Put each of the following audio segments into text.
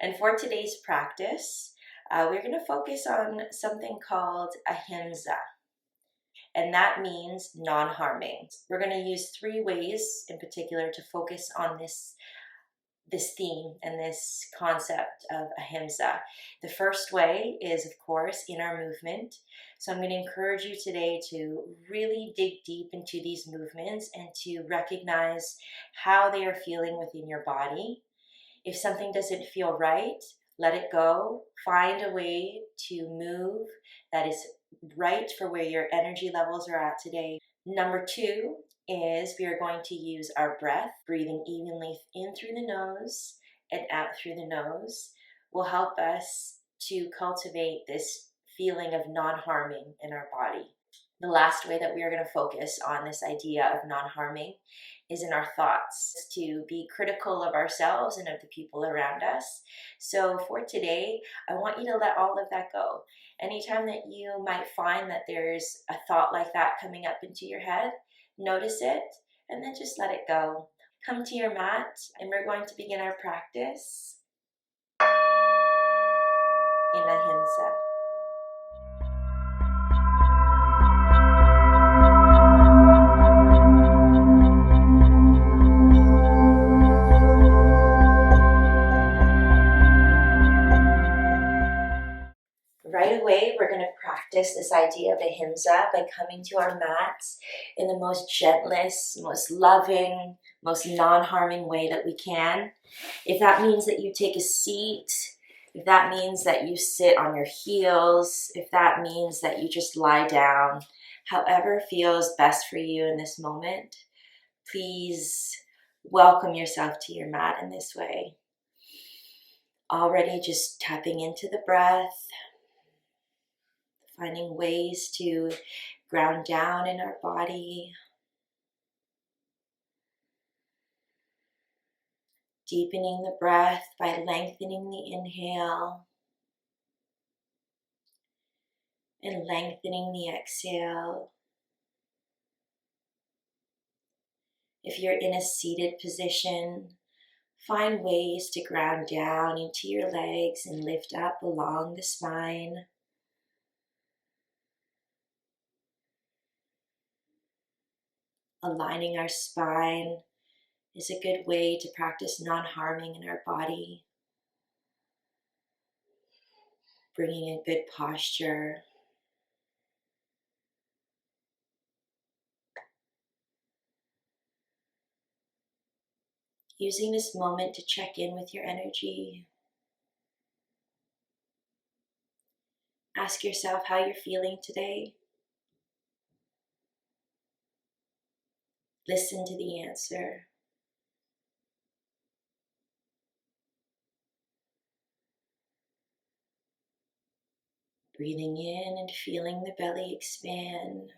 And for today's practice, we're going to focus on something called ahimsa. And that means non-harming. We're going to use 3 ways in particular to focus on this theme and this concept of ahimsa. The first way is, of course, in our movement. So I'm going to encourage you today to really dig deep into these movements and to recognize how they are feeling within your body. If something doesn't feel right, let it go. Find a way to move that is right for where your energy levels are at today. Number 2 is we are going to use our breath. Breathing evenly in through the nose and out through the nose will help us to cultivate this feeling of non-harming in our body. The last way that we are going to focus on this idea of non-harming is in our thoughts, to be critical of ourselves and of the people around us. So for today, I want you to let all of that go. Anytime that you might find that there's a thought like that coming up into your head, notice it and then just let it go. Come to your mat and we're going to begin our practice in ahimsa. Right away, we're going to practice this idea of ahimsa by coming to our mats in the most gentlest, most loving, most non-harming way that we can. If that means that you take a seat, if that means that you sit on your heels, if that means that you just lie down, however feels best for you in this moment, please welcome yourself to your mat in this way. Already just tapping into the breath, finding ways to ground down in our body, deepening the breath by lengthening the inhale and lengthening the exhale. If you're in a seated position, find ways to ground down into your legs and lift up along the spine. Aligning our spine is a good way to practice non-harming in our body. Bringing a good posture. Using this moment to check in with your energy. Ask yourself how you're feeling today. Listen to the answer. Breathing in and feeling the belly expand.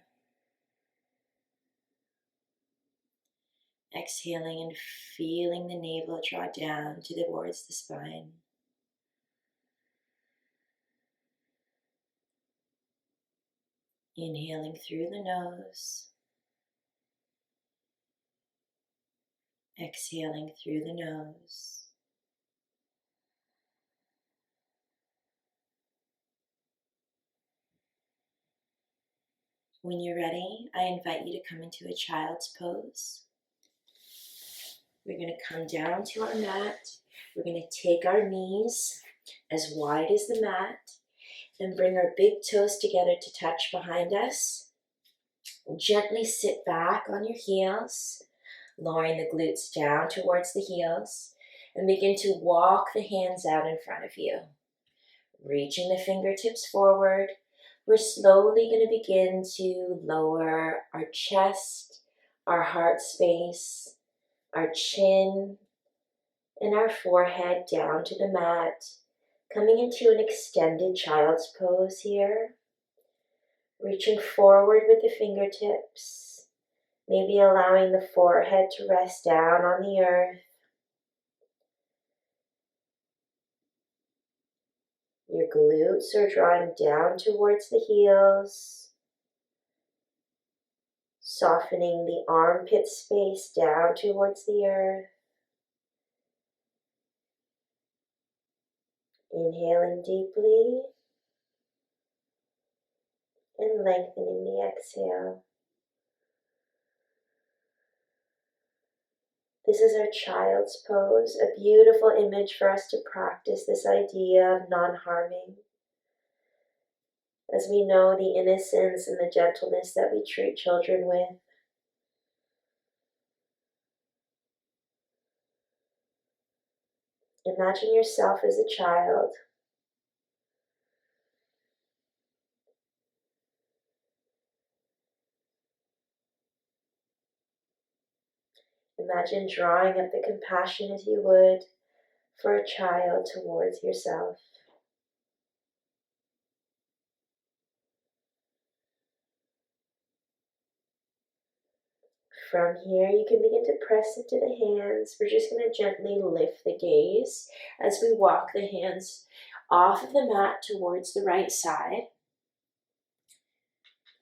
Exhaling and feeling the navel draw down towards the spine. Inhaling through the nose. Exhaling through the nose. When you're ready, I invite you to come into a child's pose. We're going to come down to our mat. We're going to take our knees as wide as the mat and bring our big toes together to touch behind us. Gently sit back on your heels, lowering the glutes down towards the heels, and begin to walk the hands out in front of you. Reaching the fingertips forward, we're slowly going to begin to lower our chest, our heart space, our chin, and our forehead down to the mat, coming into an extended child's pose here. Reaching forward with the fingertips, maybe allowing the forehead to rest down on the earth. Your glutes are drawing down towards the heels, softening the armpit space down towards the earth. Inhaling deeply and lengthening the exhale. This is our child's pose, a beautiful image for us to practice this idea of non-harming. As we know the innocence and the gentleness that we treat children with. Imagine yourself as a child. Imagine drawing up the compassion as you would for a child towards yourself. From here, you can begin to press into the hands. We're just going to gently lift the gaze as we walk the hands off of the mat towards the right side.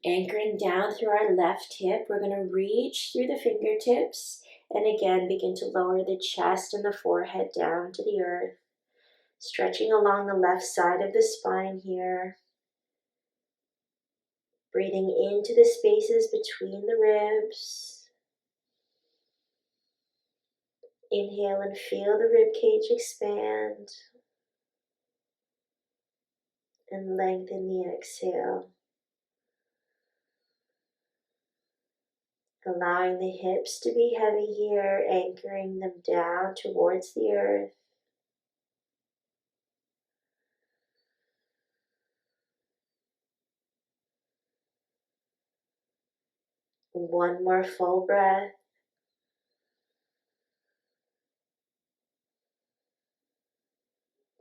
Anchoring down through our left hip, we're going to reach through the fingertips and again begin to lower the chest and the forehead down to the earth. Stretching along the left side of the spine here. Breathing into the spaces between the ribs. Inhale and feel the rib cage expand. And lengthen the exhale. Allowing the hips to be heavy here, anchoring them down towards the earth. One more full breath.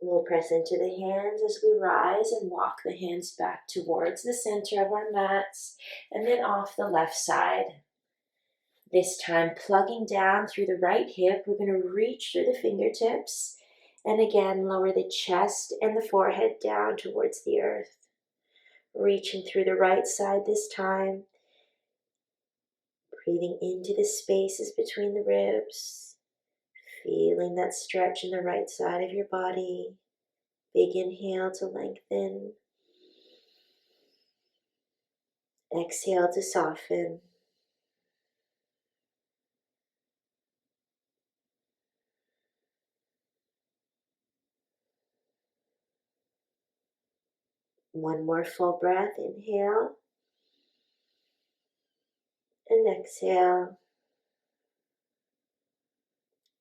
We'll press into the hands as we rise and walk the hands back towards the center of our mats and then off the left side. This time plugging down through the right hip, we're going to reach through the fingertips and again lower the chest and the forehead down towards the earth. Reaching through the right side this time. Breathing into the spaces between the ribs. Feeling that stretch in the right side of your body. Big inhale to lengthen. Exhale to soften. One more full breath. Inhale. And exhale.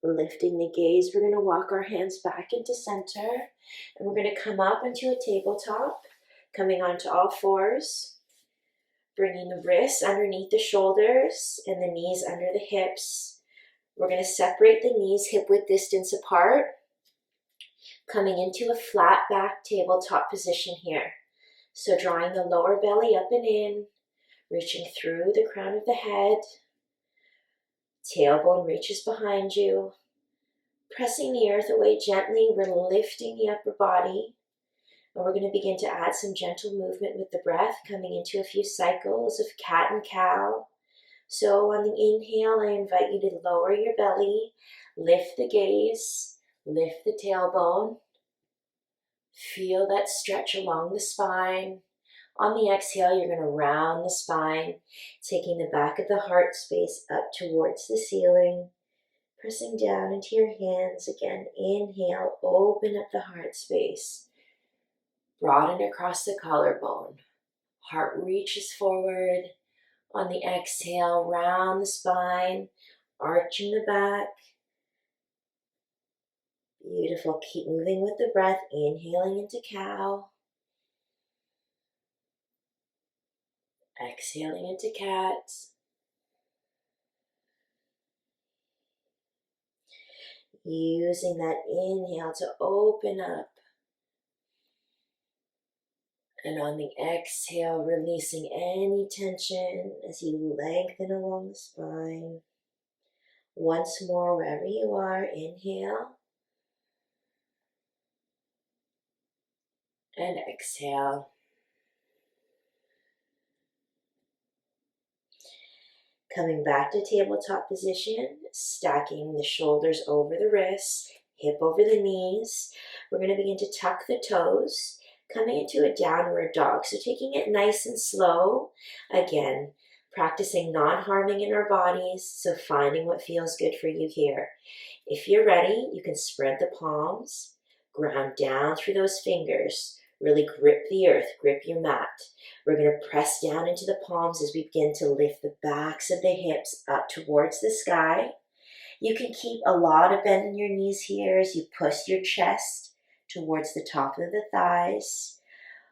Lifting the gaze, we're going to walk our hands back into center. And we're going to come up into a tabletop. Coming onto all fours. Bringing the wrists underneath the shoulders and the knees under the hips. We're going to separate the knees hip-width distance apart. Coming into a flat back tabletop position here. So drawing the lower belly up and in, reaching through the crown of the head. Tailbone reaches behind you. Pressing the earth away gently, we're lifting the upper body. And we're going to begin to add some gentle movement with the breath, coming into a few cycles of cat and cow. So on the inhale, I invite you to lower your belly, lift the gaze, lift the tailbone. Feel that stretch along the spine. On the exhale, you're going to round the spine, taking the back of the heart space up towards the ceiling. Pressing down into your hands again. Inhale, open up the heart space. Broaden across the collarbone. Heart reaches forward. On the exhale, round the spine, arching the back. Beautiful. Keep moving with the breath. Inhaling into cow. Exhaling into cat. Using that inhale to open up. And on the exhale, releasing any tension as you lengthen along the spine. Once more, wherever you are, inhale. And exhale. Coming back to tabletop position, stacking the shoulders over the wrists, hip over the knees. We're going to begin to tuck the toes, coming into a downward dog. So taking it nice and slow. Again, practicing non-harming in our bodies, so finding what feels good for you here. If you're ready, you can spread the palms, ground down through those fingers, really grip the earth, grip your mat. We're going to press down into the palms as we begin to lift the backs of the hips up towards the sky. You can keep a lot of bend in your knees here as you push your chest towards the top of the thighs,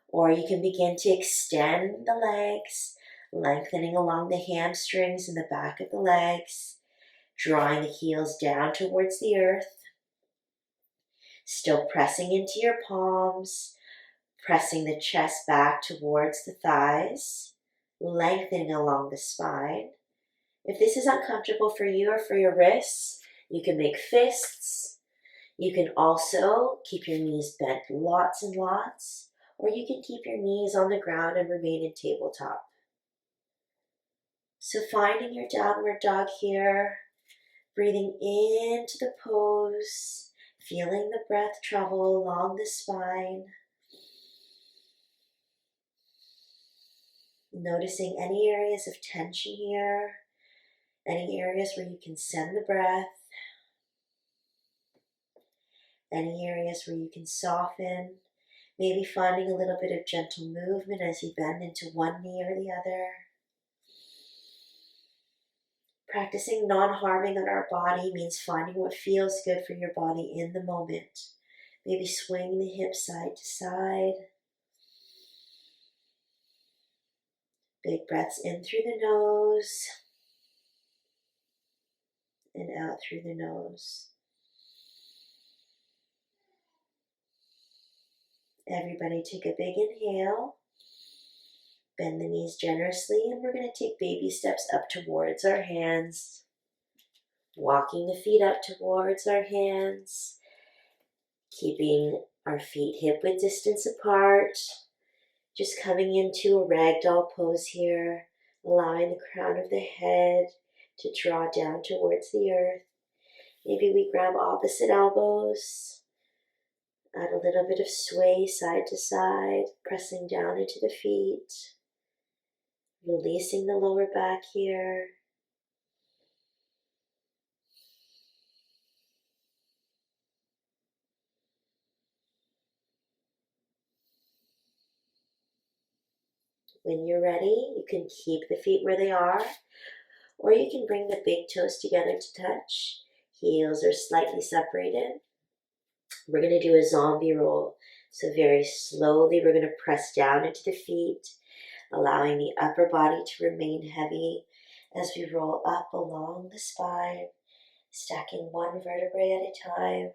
or you can begin to extend the legs, lengthening along the hamstrings and the back of the legs, drawing the heels down towards the earth, still pressing into your palms, pressing the chest back towards the thighs, lengthening along the spine. If this is uncomfortable for you or for your wrists, you can make fists. You can also keep your knees bent lots and lots, or you can keep your knees on the ground and remain in tabletop. So finding your downward dog here, breathing into the pose, feeling the breath travel along the spine. Noticing any areas of tension here, any areas where you can send the breath, any areas where you can soften, maybe finding a little bit of gentle movement as you bend into one knee or the other. Practicing non-harming on our body means finding what feels good for your body in the moment. Maybe swing the hips side to side. Big breaths in through the nose and out through the nose. Everybody take a big inhale. Bend the knees generously, and we're going to take baby steps up towards our hands. Walking the feet up towards our hands. Keeping our feet hip-width distance apart. Just coming into a ragdoll pose here, allowing the crown of the head to draw down towards the earth. Maybe we grab opposite elbows, add a little bit of sway side to side, pressing down into the feet, releasing the lower back here. When you're ready, you can keep the feet where they are, or you can bring the big toes together to touch. Heels are slightly separated. We're going to do a zombie roll. So very slowly, we're going to press down into the feet, allowing the upper body to remain heavy as we roll up along the spine, stacking one vertebrae at a time.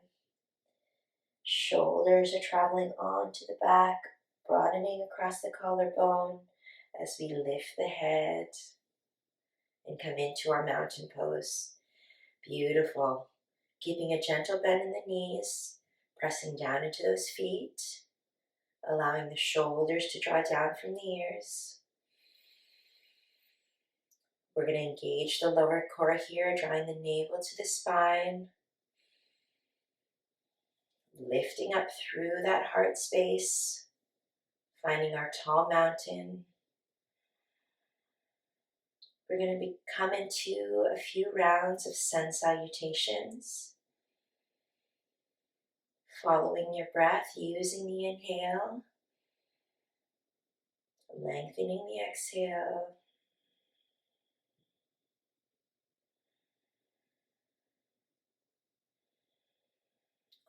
Shoulders are traveling onto the back, broadening across the collarbone as we lift the head and come into our mountain pose. Beautiful. Keeping a gentle bend in the knees, pressing down into those feet, allowing the shoulders to draw down from the ears. We're going to engage the lower core here, drawing the navel to the spine, lifting up through that heart space, finding our tall mountain. We're going to come into a few rounds of sun salutations. Following your breath, using the inhale, lengthening the exhale.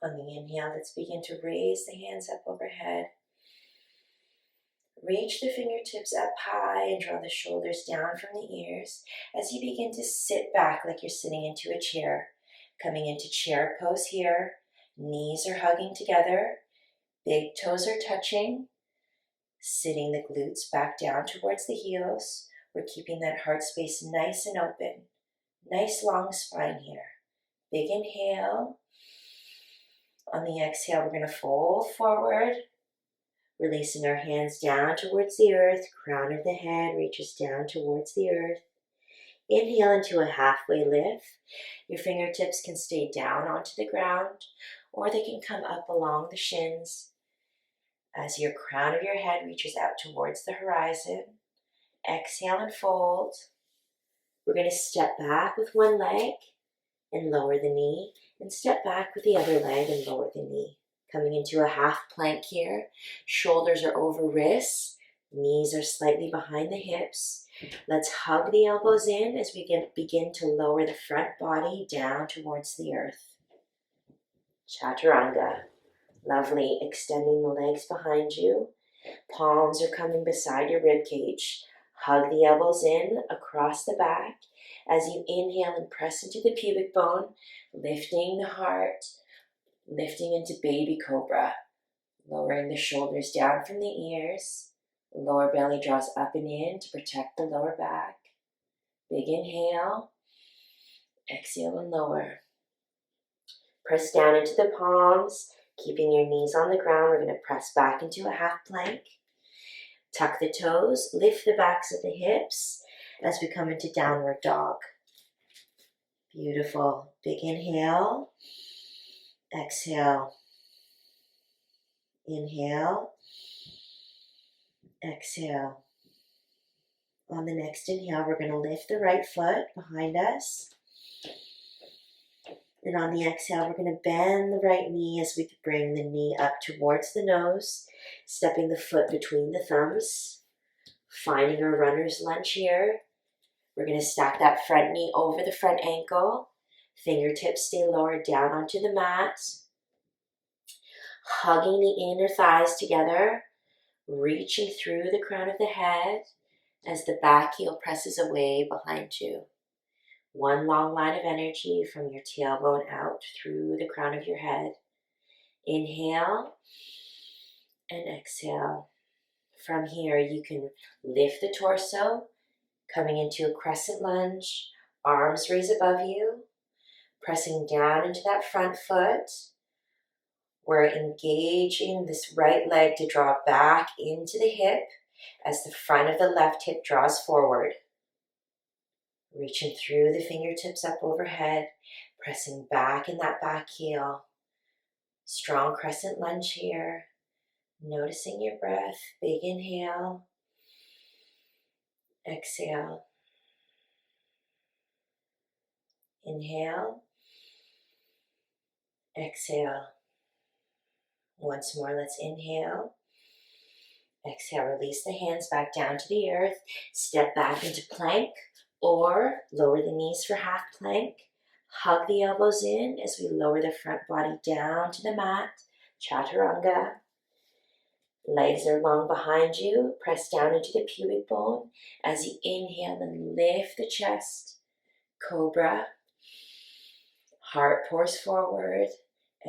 On the inhale, let's begin to raise the hands up overhead. Reach the fingertips up high and draw the shoulders down from the ears as you begin to sit back like you're sitting into a chair. Coming into chair pose here. Knees are hugging together. Big toes are touching. Sitting the glutes back down towards the heels. We're keeping that heart space nice and open. Nice long spine here. Big inhale. On the exhale, we're going to fold forward. Releasing our hands down towards the earth, crown of the head reaches down towards the earth. Inhale into a halfway lift. Your fingertips can stay down onto the ground, or they can come up along the shins as your crown of your head reaches out towards the horizon. Exhale and fold. We're going to step back with one leg and lower the knee, and step back with the other leg and lower the knee. Coming into a half plank here. Shoulders are over wrists, knees are slightly behind the hips. Let's hug the elbows in as we begin to lower the front body down towards the earth. Chaturanga. Lovely. Extending the legs behind you. Palms are coming beside your rib cage. Hug the elbows in across the back as you inhale and press into the pubic bone, lifting the heart, lifting into baby cobra, lowering the shoulders down from the ears. Lower belly draws up and in to protect the lower back. Big inhale, exhale and lower. Press down into the palms, keeping your knees on the ground. We're going to press back into a half plank. Tuck the toes, lift the backs of the hips as we come into downward dog. Beautiful. Big inhale. Exhale. Inhale. Exhale. On the next inhale, we're going to lift the right foot behind us. And on the exhale, we're going to bend the right knee as we bring the knee up towards the nose, stepping the foot between the thumbs, finding our runner's lunge here. We're going to stack that front knee over the front ankle. Fingertips stay lowered down onto the mat. Hugging the inner thighs together, reaching through the crown of the head as the back heel presses away behind you. One long line of energy from your tailbone out through the crown of your head. Inhale and exhale. From here, you can lift the torso, coming into a crescent lunge, arms raised above you, pressing down into that front foot. We're engaging this right leg to draw back into the hip as the front of the left hip draws forward. Reaching through the fingertips up overhead, pressing back in that back heel. Strong crescent lunge here. Noticing your breath. Big inhale. Exhale. Inhale. Exhale. Once more, let's inhale. Exhale, release the hands back down to the earth. Step back into plank or lower the knees for half plank. Hug the elbows in as we lower the front body down to the mat. Chaturanga. Legs are long behind you. Press down into the pubic bone as you inhale and lift the chest. Cobra. Heart pours forward.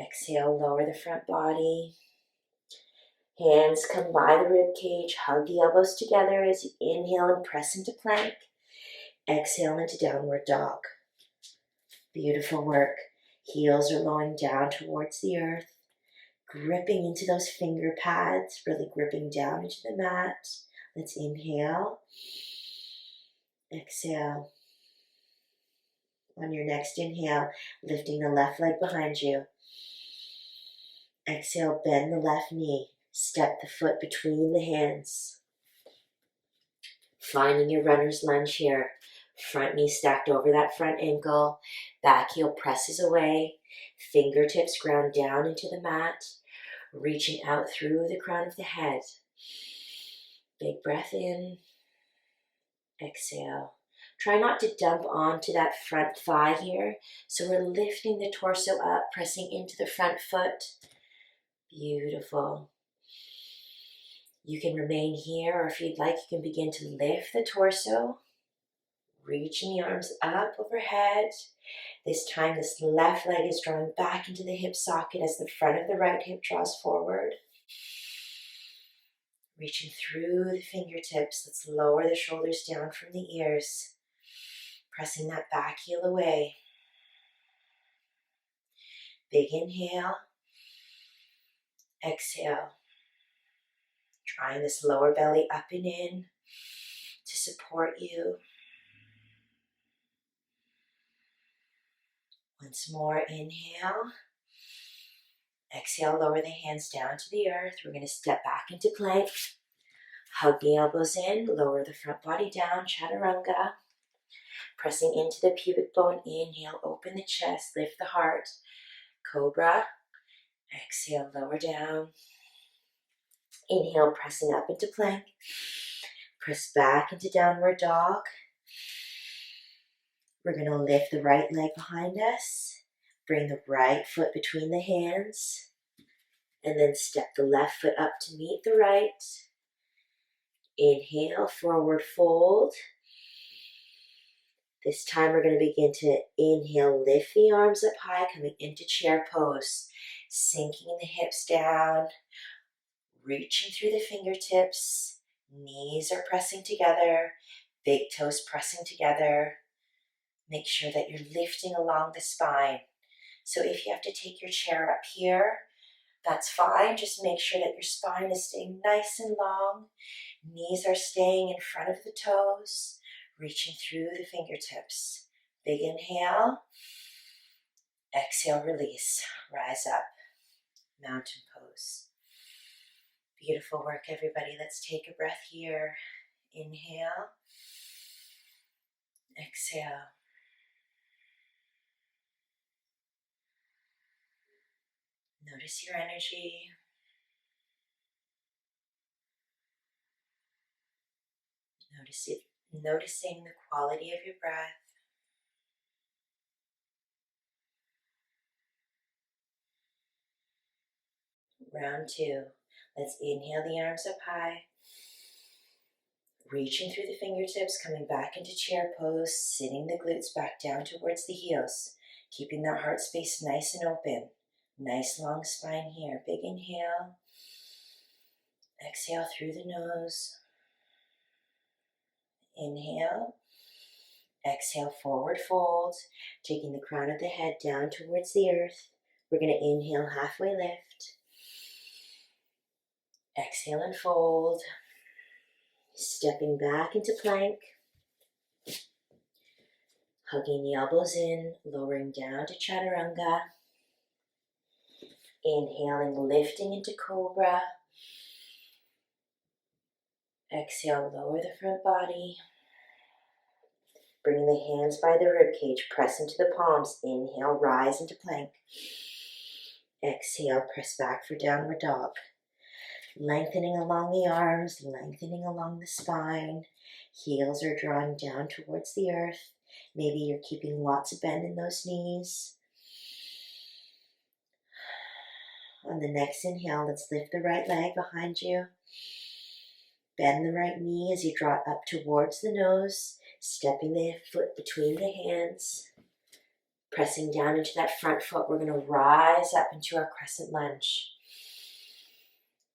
Exhale, lower the front body. Hands come by the rib cage. Hug the elbows together as you inhale and press into plank. Exhale into downward dog. Beautiful work. Heels are lowering down towards the earth. Gripping into those finger pads, really gripping down into the mat. Let's inhale. Exhale. On your next inhale, lifting the left leg behind you. Exhale, bend the left knee. Step the foot between the hands. Finding your runner's lunge here. Front knee stacked over that front ankle. Back heel presses away. Fingertips ground down into the mat. Reaching out through the crown of the head. Big breath in. Exhale. Try not to dump onto that front thigh here. So we're lifting the torso up, pressing into the front foot. Beautiful. You can remain here, or if you'd like, you can begin to lift the torso. Reaching the arms up overhead. This time, this left leg is drawing back into the hip socket as the front of the right hip draws forward. Reaching through the fingertips, let's lower the shoulders down from the ears. Pressing that back heel away. Big inhale. Exhale. Drawing this lower belly up and in to support you. Once more, inhale. Exhale, lower the hands down to the earth. We're going to step back into plank. Hug the elbows in, lower the front body down, Chaturanga. Pressing into the pubic bone, inhale, open the chest, lift the heart. Cobra. Exhale, lower down. Inhale, pressing up into plank. Press back into downward dog. We're going to lift the right leg behind us. Bring the right foot between the hands. And then step the left foot up to meet the right. Inhale, forward fold. This time we're going to begin to inhale, lift the arms up high, coming into chair pose. Sinking the hips down, reaching through the fingertips. Knees are pressing together, big toes pressing together. Make sure that you're lifting along the spine. So if you have to take your chair up here, that's fine. Just make sure that your spine is staying nice and long. Knees are staying in front of the toes, reaching through the fingertips. Big inhale. Exhale, release. Rise up. Mountain pose. Beautiful work, everybody. Let's take a breath here. Inhale. Exhale. Notice your energy. Noticing the quality of your breath. Round two. Let's inhale the arms up high. Reaching through the fingertips, coming back into chair pose, sitting the glutes back down towards the heels. Keeping that heart space nice and open. Nice long spine here. Big inhale. Exhale through the nose. Inhale. Exhale, forward fold. Taking the crown of the head down towards the earth. We're going to inhale, halfway lift. Exhale and fold. Stepping back into plank. Hugging the elbows in, lowering down to Chaturanga. Inhaling, lifting into Cobra. Exhale, lower the front body. Bringing the hands by the ribcage, press into the palms. Inhale, rise into plank. Exhale, press back for downward dog. Lengthening along the arms, lengthening along the spine. Heels are drawing down towards the earth. Maybe you're keeping lots of bend in those knees. On the next inhale, let's lift the right leg behind you. Bend the right knee as you draw it up towards the nose, stepping the foot between the hands. Pressing down into that front foot, we're going to rise up into our Crescent Lunge.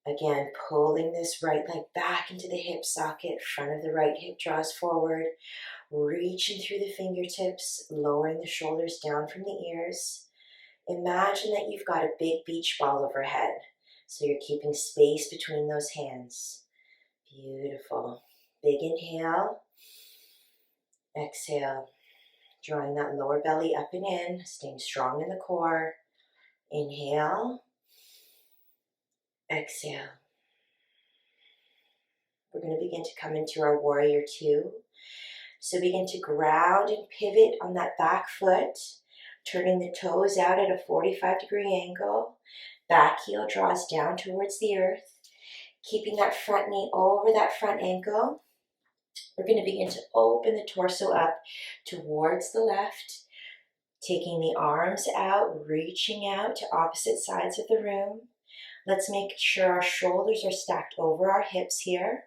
Again, pulling this right leg back into the hip socket, front of the right hip draws forward, reaching through the fingertips, lowering the shoulders down from the ears. Imagine that you've got a big beach ball overhead, so you're keeping space between those hands. Beautiful. Big inhale. Exhale. Drawing that lower belly up and in, staying strong in the core. Inhale. Exhale. We're going to begin to come into our warrior two. So begin to ground and pivot on that back foot, turning the toes out at a 45-degree angle. Back heel draws down towards the earth. Keeping that front knee over that front ankle. We're going to begin to open the torso up towards the left, taking the arms out, reaching out to opposite sides of the room. Let's make sure our shoulders are stacked over our hips here.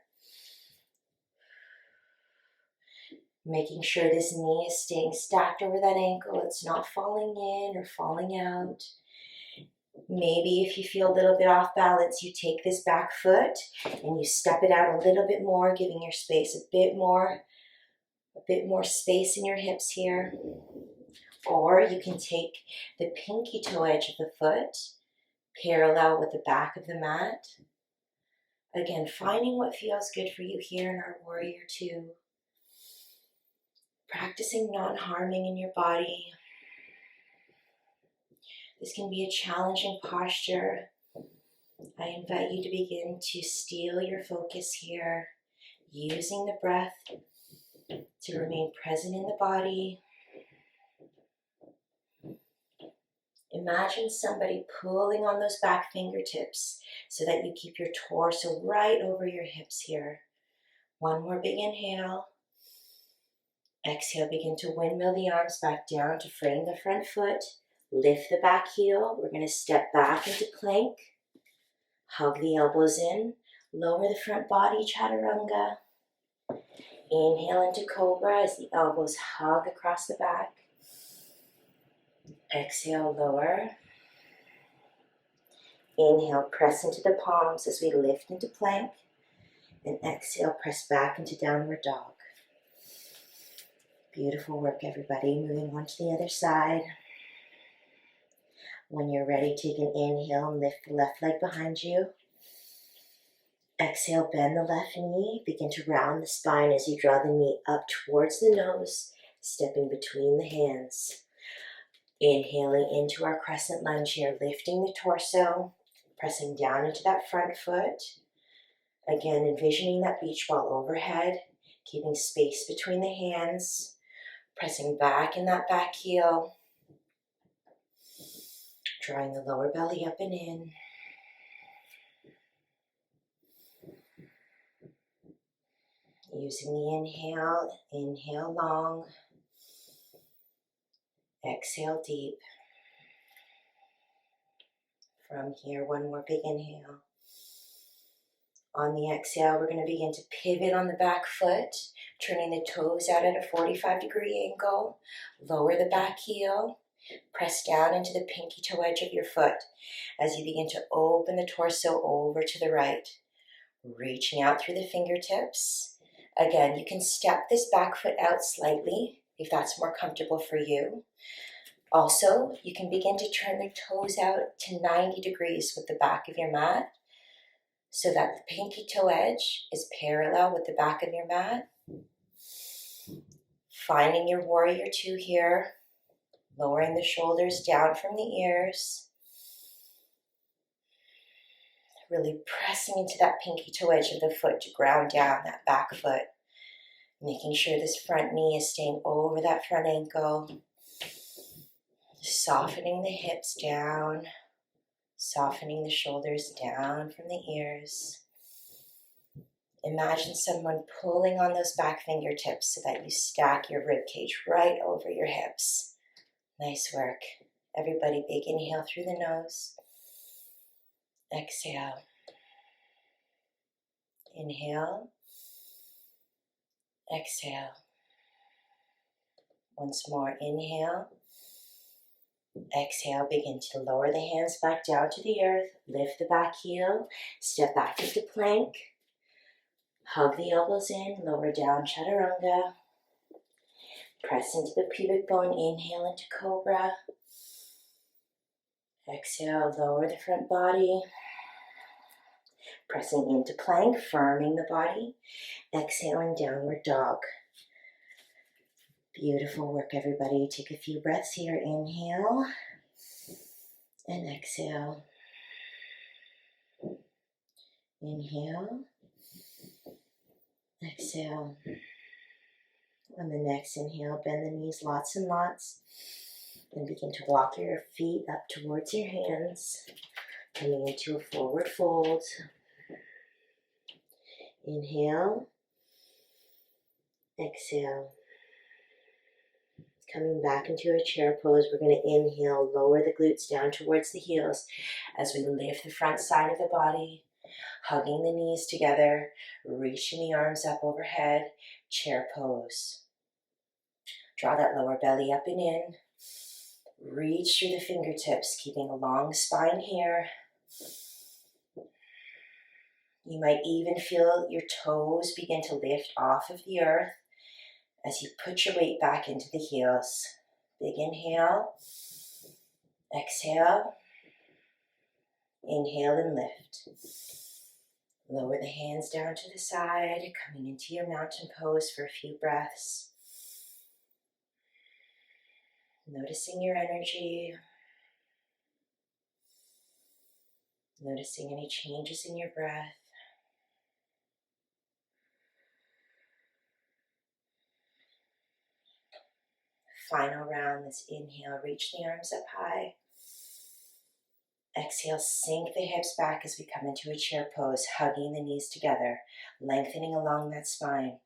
Making sure this knee is staying stacked over that ankle. It's not falling in or falling out. Maybe if you feel a little bit off balance, you take this back foot and you step it out a little bit more, giving your space a bit more space in your hips here. Or you can take the pinky toe edge of the foot parallel with the back of the mat. Again, finding what feels good for you here in our warrior two. Practicing non-harming in your body. This can be a challenging posture. I invite you to begin to steal your focus here, using the breath to remain present in the body. Imagine somebody pulling on those back fingertips so that you keep your torso right over your hips here. One more big inhale. Exhale, begin to windmill the arms back down to frame the front foot. Lift the back heel. We're going to step back into plank. Hug the elbows in. Lower the front body, Chaturanga. Inhale into Cobra as the elbows hug across the back. Exhale, lower. Inhale, press into the palms as we lift into plank. And exhale, press back into downward dog. Beautiful work, everybody. Moving on to the other side. When you're ready, take an inhale and lift the left leg behind you. Exhale, bend the left knee. Begin to round the spine as you draw the knee up towards the nose, stepping between the hands. Inhaling into our crescent lunge here, lifting the torso, pressing down into that front foot. Again, envisioning that beach ball overhead, keeping space between the hands. Pressing back in that back heel. Drawing the lower belly up and in. Using the inhale, inhale long. Exhale deep. From here, one more big inhale. On the exhale, we're going to begin to pivot on the back foot, turning the toes out at a 45-degree angle. Lower the back heel. Press down into the pinky toe edge of your foot as you begin to open the torso over to the right. Reaching out through the fingertips. Again, you can step this back foot out slightly if that's more comfortable for you. Also, you can begin to turn the toes out to 90 degrees with the back of your mat so that the pinky toe edge is parallel with the back of your mat. Finding your warrior two here. Lowering the shoulders down from the ears. Really pressing into that pinky toe edge of the foot to ground down that back foot. Making sure this front knee is staying over that front ankle. Softening the hips down. Softening the shoulders down from the ears. Imagine someone pulling on those back fingertips so that you stack your rib cage right over your hips. Nice work. Everybody, big inhale through the nose. Exhale. Inhale. Exhale. Once more, inhale. Exhale, begin to lower the hands back down to the earth. Lift the back heel. Step back into plank. Hug the elbows in. Lower down, Chaturanga. Press into the pubic bone. Inhale into Cobra. Exhale, lower the front body. Pressing into plank, firming the body. Exhaling, downward dog. Beautiful work, everybody. Take a few breaths here. Inhale and exhale. Inhale. Exhale. On the next inhale, bend the knees lots and lots. And begin to walk your feet up towards your hands. Coming into a forward fold. Inhale. Exhale. Coming back into a chair pose, we're going to inhale, lower the glutes down towards the heels as we lift the front side of the body, hugging the knees together, reaching the arms up overhead, chair pose. Draw that lower belly up and in. Reach through the fingertips, keeping a long spine here. You might even feel your toes begin to lift off of the earth as you put your weight back into the heels. Big inhale. Exhale. Inhale and lift. Lower the hands down to the side, coming into your mountain pose for a few breaths. Noticing your energy. Noticing any changes in your breath. Final round, let's inhale, reach the arms up high. Exhale, sink the hips back as we come into a chair pose, hugging the knees together, lengthening along that spine.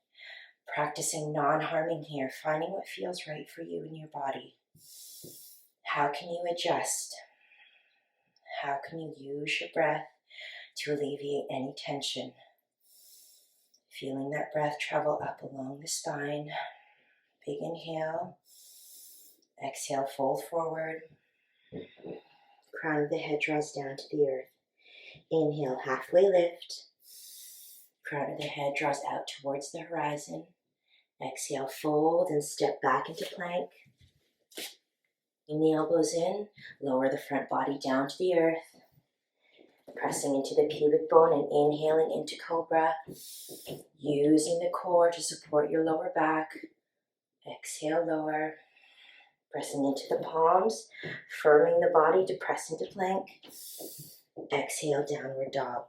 Practicing non-harming here, finding what feels right for you in your body. How can you adjust? How can you use your breath to alleviate any tension? Feeling that breath travel up along the spine. Big inhale. Exhale, fold forward. Crown of the head draws down to the earth. Inhale, halfway lift. Crown of the head draws out towards the horizon. Exhale, fold and step back into plank. Bring the elbows in, lower the front body down to the earth. Pressing into the pubic bone and inhaling into cobra. Using the core to support your lower back. Exhale, lower. Pressing into the palms, firming the body to press into plank. Exhale, downward dog.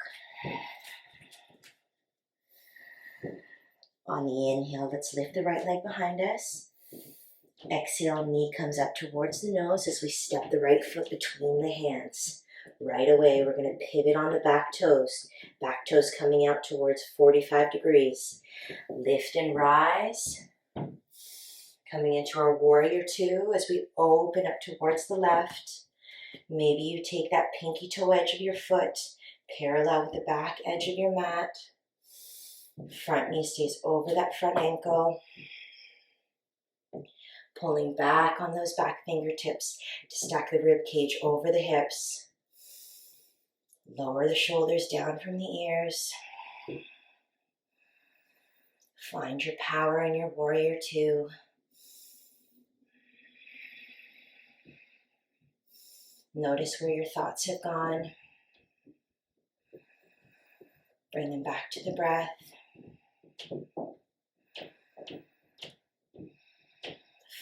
On the inhale, let's lift the right leg behind us. Exhale, knee comes up towards the nose as we step the right foot between the hands. Right away, we're going to pivot on the back toes. Back toes coming out towards 45 degrees. Lift and rise. Coming into our warrior two as we open up towards the left. Maybe you take that pinky toe edge of your foot parallel with the back edge of your mat. Front knee stays over that front ankle. Pulling back on those back fingertips to stack the rib cage over the hips. Lower the shoulders down from the ears. Find your power in your warrior two. Notice where your thoughts have gone. Bring them back to the breath.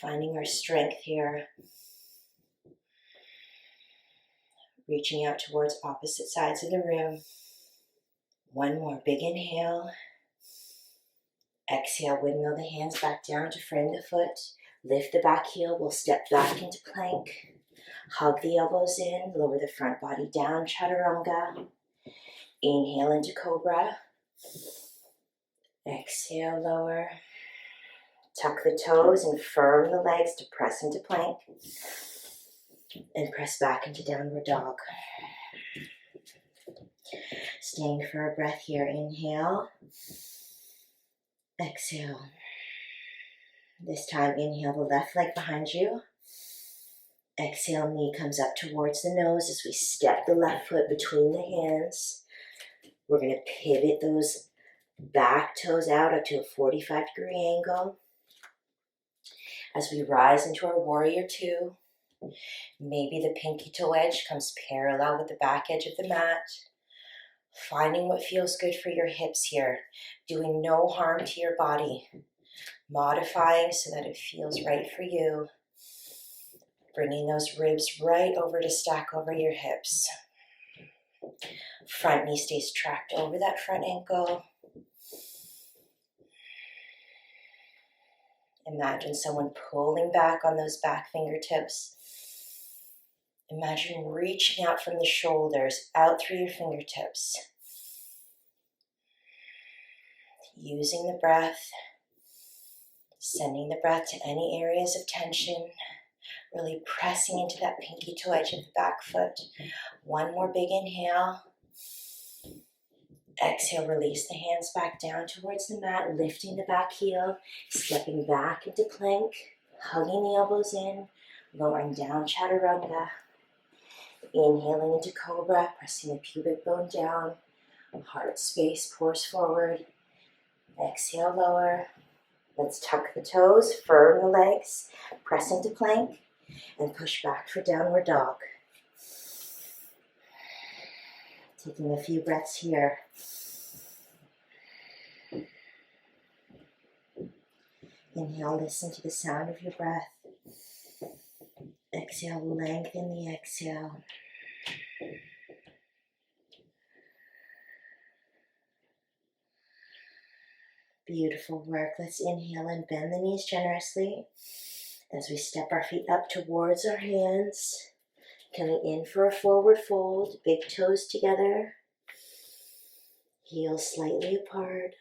Finding our strength here. Reaching out towards opposite sides of the room. One more big inhale. Exhale, windmill the hands back down to frame the foot. Lift the back heel, we'll step back into plank. Hug the elbows in, lower the front body down, Chaturanga. Inhale into cobra. Exhale, lower. Tuck the toes and firm the legs to press into plank. And press back into downward dog. Staying for a breath here. Inhale. Exhale. This time, inhale the left leg behind you. Exhale, knee comes up towards the nose as we step the left foot between the hands. We're going to pivot those back toes out up to a 45-degree angle. As we rise into our warrior two, maybe the pinky toe edge comes parallel with the back edge of the mat. Finding what feels good for your hips here. Doing no harm to your body. Modifying so that it feels right for you. Bringing those ribs right over to stack over your hips. Front knee stays tracked over that front ankle. Imagine someone pulling back on those back fingertips. Imagine reaching out from the shoulders, out through your fingertips. Using the breath, sending the breath to any areas of tension, really pressing into that pinky toe edge of the back foot. One more big inhale. Exhale, release the hands back down towards the mat, lifting the back heel, stepping back into plank, hugging the elbows in, lowering down Chaturanga. Inhaling into cobra, pressing the pubic bone down, heart space pours forward. Exhale, lower. Let's tuck the toes, firm the legs, press into plank, and push back for downward dog. Taking a few breaths here. Inhale, listen to the sound of your breath. Exhale, lengthen the exhale. Beautiful work. Let's inhale and bend the knees generously as we step our feet up towards our hands. Coming in for a forward fold, big toes together, heels slightly apart.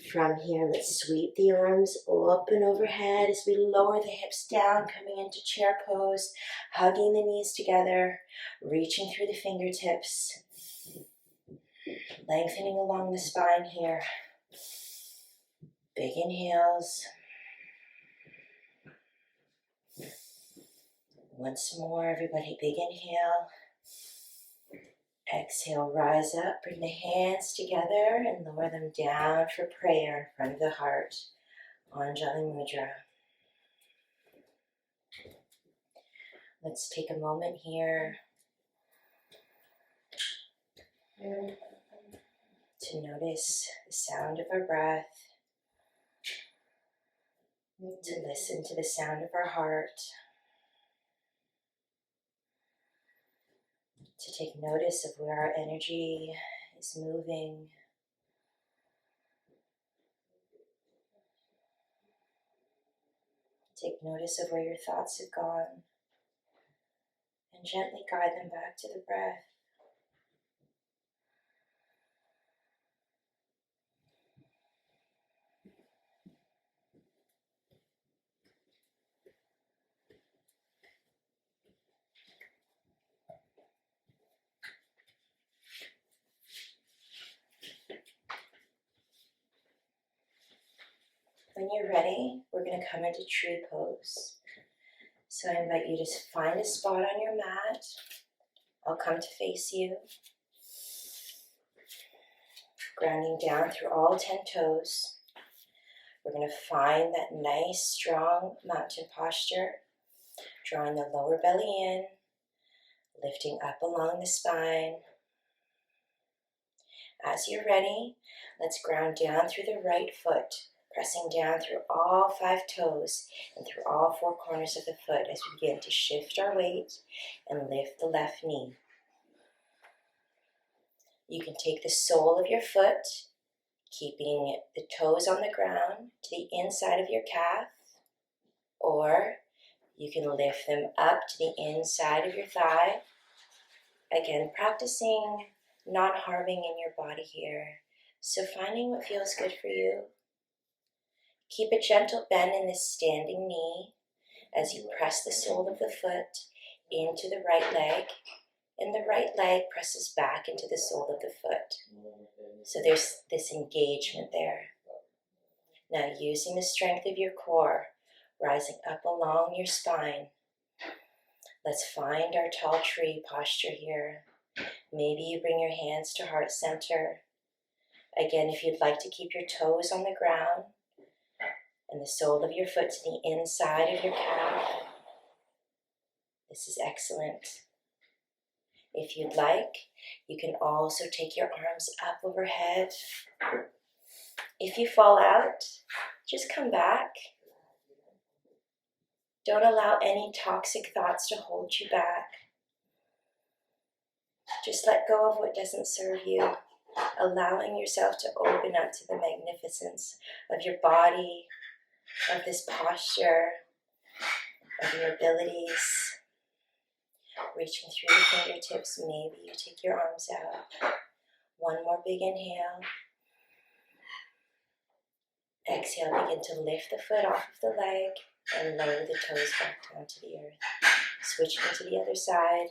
From here, let's sweep the arms up and overhead as we lower the hips down, coming into chair pose, hugging the knees together, reaching through the fingertips, lengthening along the spine here. Big inhales. Once more, everybody, big inhale. Exhale, rise up, bring the hands together and lower them down for prayer in front of the heart. Anjali Mudra. Let's take a moment here to notice the sound of our breath, to listen to the sound of our heart, to take notice of where our energy is moving. Take notice of where your thoughts have gone and gently guide them back to the breath. When you're ready, we're going to come into tree pose. So I invite you to find a spot on your mat. I'll come to face you. Grounding down through all 10 toes. We're going to find that nice, strong mountain posture. Drawing the lower belly in. Lifting up along the spine. As you're ready, let's ground down through the right foot. Pressing down through all 5 toes and through all 4 corners of the foot as we begin to shift our weight and lift the left knee. You can take the sole of your foot, keeping the toes on the ground to the inside of your calf, or you can lift them up to the inside of your thigh. Again, practicing not harming in your body here. So finding what feels good for you. Keep a gentle bend in this standing knee as you press the sole of the foot into the right leg, and the right leg presses back into the sole of the foot. So there's this engagement there. Now using the strength of your core, rising up along your spine, let's find our tall tree posture here. Maybe you bring your hands to heart center. Again, if you'd like to keep your toes on the ground, and the sole of your foot to the inside of your calf. This is excellent. If you'd like, you can also take your arms up overhead. If you fall out, just come back. Don't allow any toxic thoughts to hold you back. Just let go of what doesn't serve you, allowing yourself to open up to the magnificence of your body, of this posture, of your abilities. Reaching through the fingertips, maybe you take your arms out. One more big inhale. Exhale, begin to lift the foot off of the leg and lower the toes back down to the earth. Switching to the other side.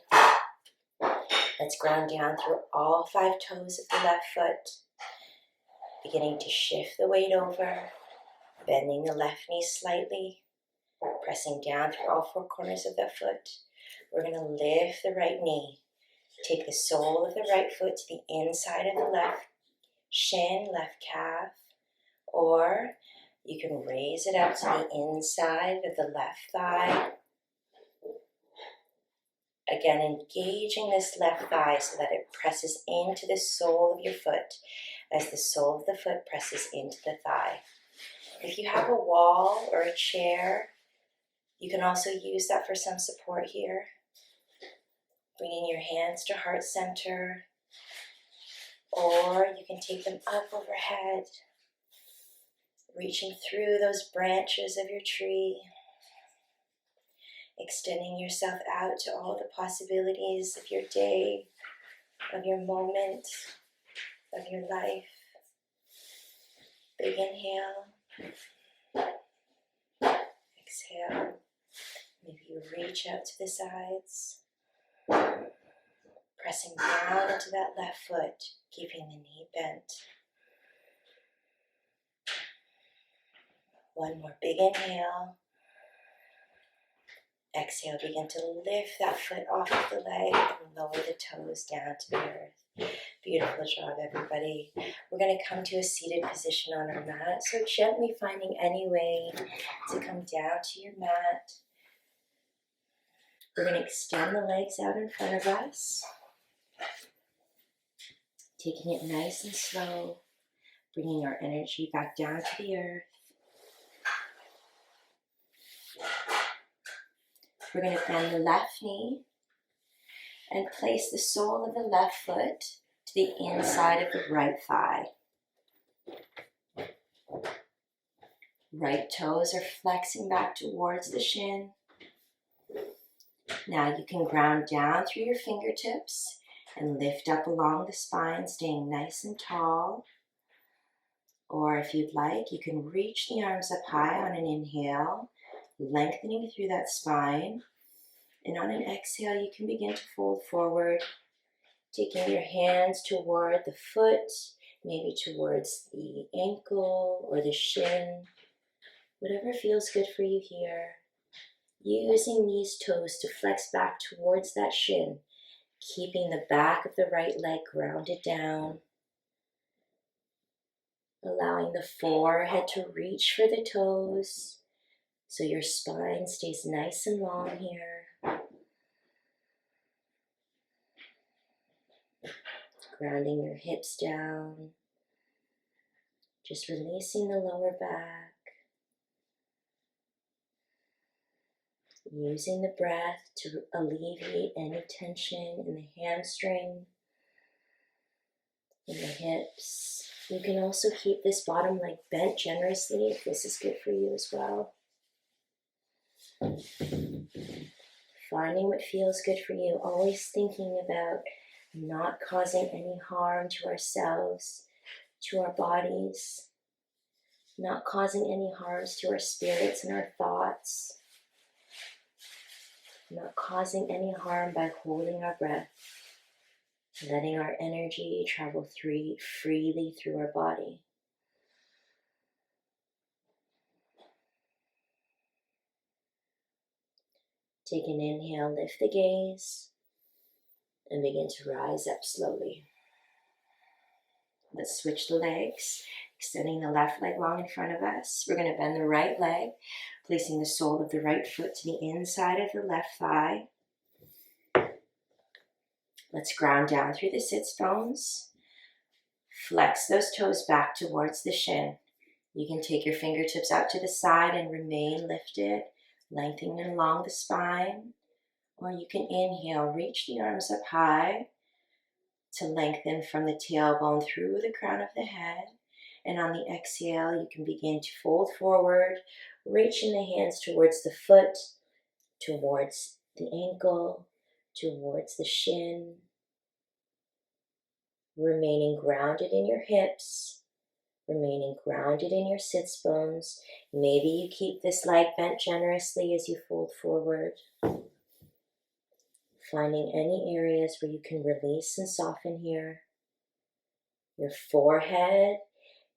Let's ground down through all 5 toes of the left foot. Beginning to shift the weight over. Bending the left knee slightly, pressing down through all 4 corners of the foot. We're going to lift the right knee. Take the sole of the right foot to the inside of the left shin, left calf, or you can raise it up to the inside of the left thigh. Again, engaging this left thigh so that it presses into the sole of your foot as the sole of the foot presses into the thigh. If you have a wall or a chair, you can also use that for some support here. Bringing your hands to heart center. Or you can take them up overhead, reaching through those branches of your tree, extending yourself out to all the possibilities of your day, of your moment, of your life. Big inhale. Exhale. Maybe you reach out to the sides, pressing down into that left foot, keeping the knee bent. One more big inhale. Exhale, begin to lift that foot off of the leg and lower the toes down to the earth. Beautiful job, everybody. We're going to come to a seated position on our mat. So gently finding any way to come down to your mat. We're going to extend the legs out in front of us. Taking it nice and slow. Bringing our energy back down to the earth. We're going to bend the left knee and place the sole of the left foot to the inside of the right thigh. Right toes are flexing back towards the shin. Now you can ground down through your fingertips and lift up along the spine, staying nice and tall. Or if you'd like, you can reach the arms up high on an inhale, lengthening through that spine. And on an exhale, you can begin to fold forward, taking your hands toward the foot, maybe towards the ankle or the shin, whatever feels good for you here. Using these toes to flex back towards that shin, keeping the back of the right leg grounded down, allowing the forehead to reach for the toes so your spine stays nice and long here. Grounding your hips down, just releasing the lower back. Using the breath to alleviate any tension in the hamstring, in the hips. You can also keep this bottom leg bent generously if this is good for you as well. Finding what feels good for you, always thinking about not causing any harm to ourselves, to our bodies, not causing any harms to our spirits and our thoughts, not causing any harm by holding our breath, letting our energy travel freely through our body. Take an inhale, lift the gaze, and begin to rise up slowly. Let's switch the legs, extending the left leg long in front of us. We're going to bend the right leg, placing the sole of the right foot to the inside of the left thigh. Let's ground down through the sits bones. Flex those toes back towards the shin. You can take your fingertips out to the side and remain lifted, lengthening along the spine. Or you can inhale, reach the arms up high to lengthen from the tailbone through the crown of the head. And on the exhale, you can begin to fold forward, reaching the hands towards the foot, towards the ankle, towards the shin. Remaining grounded in your hips, remaining grounded in your sits bones. Maybe you keep this leg bent generously as you fold forward. Finding any areas where you can release and soften here. Your forehead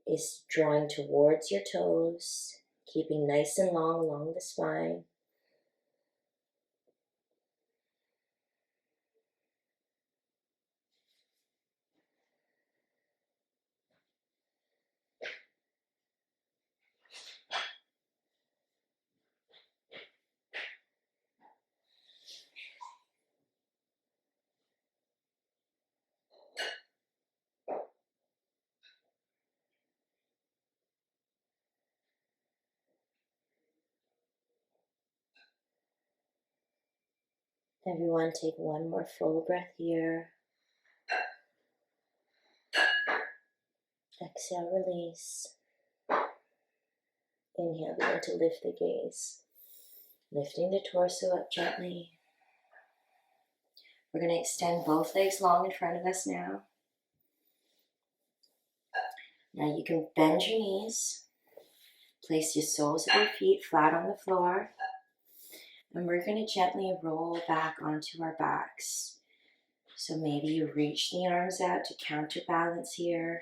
is drawing towards your toes, keeping nice and long along the spine. Everyone take one more full breath here. Exhale, release. Inhale, begin to lift the gaze. Lifting the torso up gently. We're going to extend both legs long in front of us now. Now you can bend your knees. Place your soles of your feet flat on the floor. And we're going to gently roll back onto our backs. So maybe you reach the arms out to counterbalance here,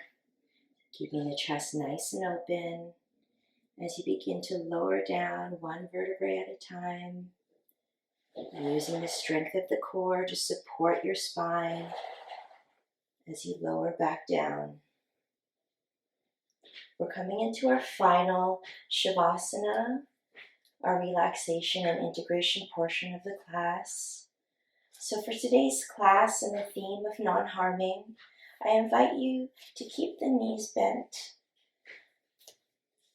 keeping the chest nice and open as you begin to lower down one vertebrae at a time, using the strength of the core to support your spine as you lower back down. We're coming into our final Shavasana, our relaxation and integration portion of the class. So for today's class and the theme of non-harming, I invite you to keep the knees bent.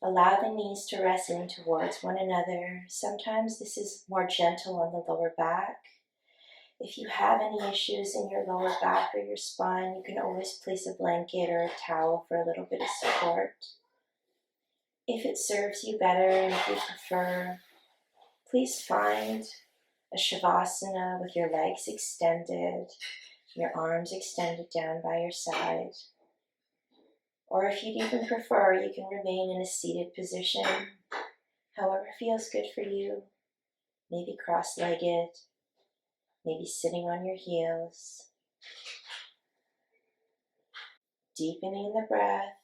Allow the knees to rest in towards one another. Sometimes this is more gentle on the lower back. If you have any issues in your lower back or your spine, you can always place a blanket or a towel for a little bit of support. If it serves you better and if you prefer, please find a Shavasana with your legs extended, your arms extended down by your side. Or if you'd even prefer, you can remain in a seated position, however feels good for you. Maybe cross-legged, maybe sitting on your heels. Deepening the breath.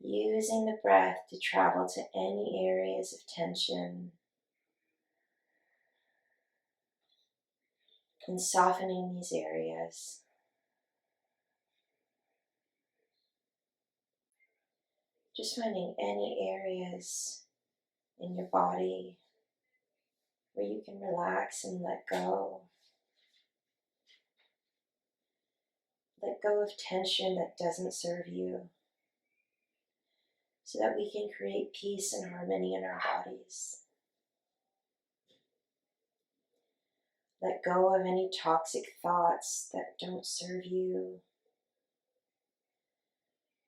Using the breath to travel to any areas of tension. And softening these areas. Just finding any areas in your body where you can relax and let go. Let go of tension that doesn't serve you, so that we can create peace and harmony in our bodies. Let go of any toxic thoughts that don't serve you,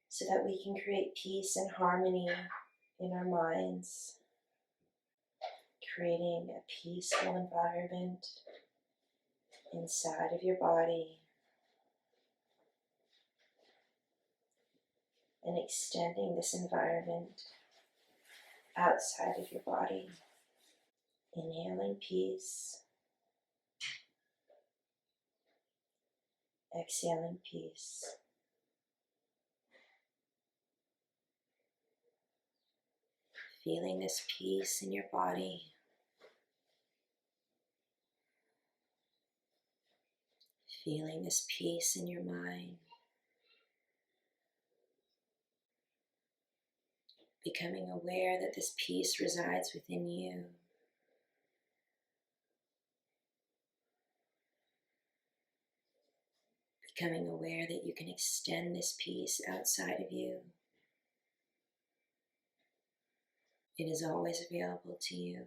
so that we can create peace and harmony in our minds, creating a peaceful environment inside of your body and extending this environment outside of your body. Inhaling peace, exhaling peace. Feeling this peace in your body. Feeling this peace in your mind. Becoming aware that this peace resides within you. Becoming aware that you can extend this peace outside of you. It is always available to you.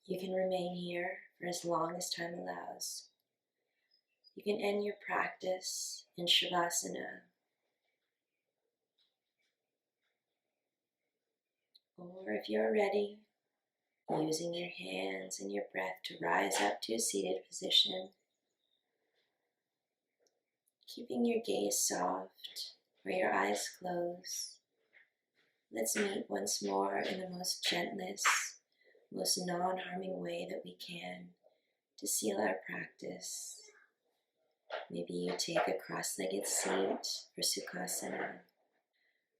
You can remain here for as long as time allows. You can end your practice in Shavasana. Or if you're ready, using your hands and your breath to rise up to a seated position. Keeping your gaze soft or your eyes closed. Let's meet once more in the most gentlest, most non-harming way that we can to seal our practice. Maybe you take a cross-legged seat for Sukhasana.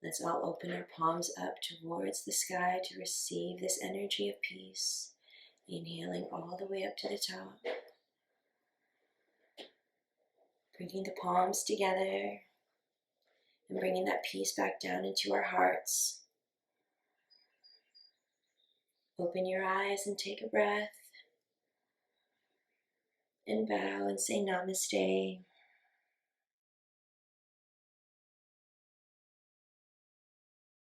Let's all open our palms up towards the sky to receive this energy of peace. Inhaling all the way up to the top. Bringing the palms together and bringing that peace back down into our hearts. Open your eyes and take a breath. And bow and say namaste.